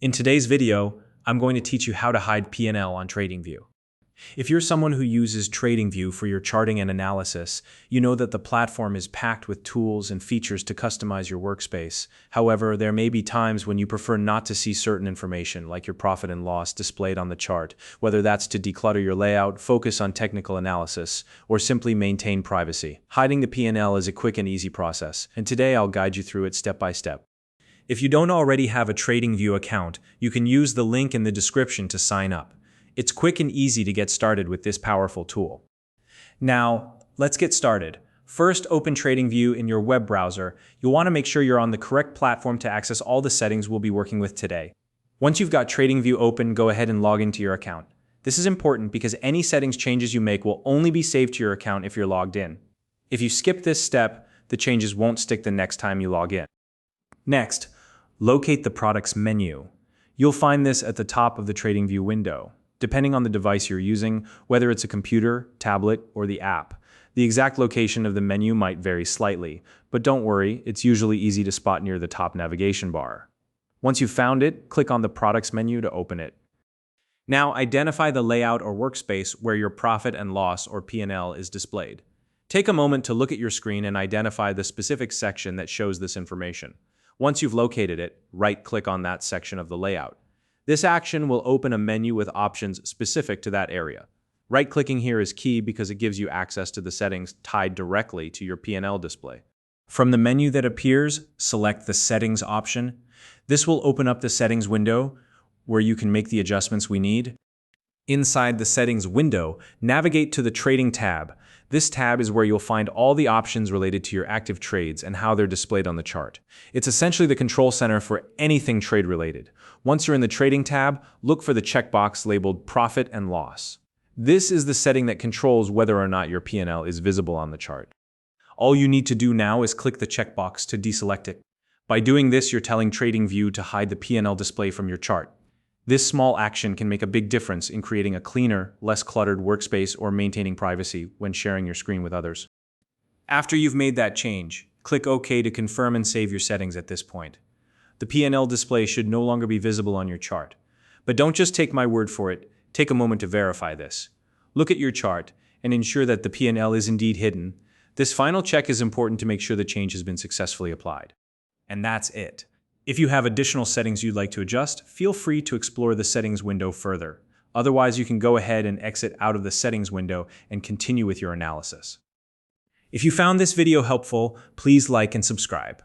In today's video, I'm going to teach you how to hide P&L on Tradingview. If you're someone who uses Tradingview for your charting and analysis, you know that the platform is packed with tools and features to customize your workspace. However, there may be times when you prefer not to see certain information, like your profit and loss, displayed on the chart, whether that's to declutter your layout, focus on technical analysis, or simply maintain privacy. Hiding the P&L is a quick and easy process, and today I'll guide you through it step by step. If you don't already have a Tradingview account, you can use the link in the description to sign up. It's quick and easy to get started with this powerful tool. Now, let's get started. First, open Tradingview in your web browser. You'll want to make sure you're on the correct platform to access all the settings we'll be working with today. Once you've got Tradingview open, go ahead and log into your account. This is important because any settings changes you make will only be saved to your account if you're logged in. If you skip this step, the changes won't stick the next time you log in. Next, locate the products menu. You'll find this at the top of the Tradingview window. Depending on the device you're using, whether it's a computer, tablet, or the app, the exact location of the menu might vary slightly, but don't worry, it's usually easy to spot near the top navigation bar. Once you've found it, click on the Products menu to open it. Now identify the layout or workspace where your profit and loss or P&L is displayed. Take a moment to look at your screen and identify the specific section that shows this information. Once you've located it, right-click on that section of the layout. This action will open a menu with options specific to that area. Right-clicking here is key because it gives you access to the settings tied directly to your P&L display. From the menu that appears, select the Settings option. This will open up the Settings window where you can make the adjustments we need. Inside the Settings window, navigate to the Trading tab. This tab is where you'll find all the options related to your active trades and how they're displayed on the chart. It's essentially the control center for anything trade-related. Once you're in the Trading tab, look for the checkbox labeled Profit and Loss. This is the setting that controls whether or not your P&L is visible on the chart. All you need to do now is click the checkbox to deselect it. By doing this, you're telling Tradingview to hide the P&L display from your chart. This small action can make a big difference in creating a cleaner, less cluttered workspace or maintaining privacy when sharing your screen with others. After you've made that change, click OK to confirm and save your settings at this point. The P&L display should no longer be visible on your chart. But don't just take my word for it, take a moment to verify this. Look at your chart and ensure that the P&L is indeed hidden. This final check is important to make sure the change has been successfully applied. And that's it. If you have additional settings you'd like to adjust, feel free to explore the settings window further. Otherwise, you can go ahead and exit out of the settings window and continue with your analysis. If you found this video helpful, please like and subscribe.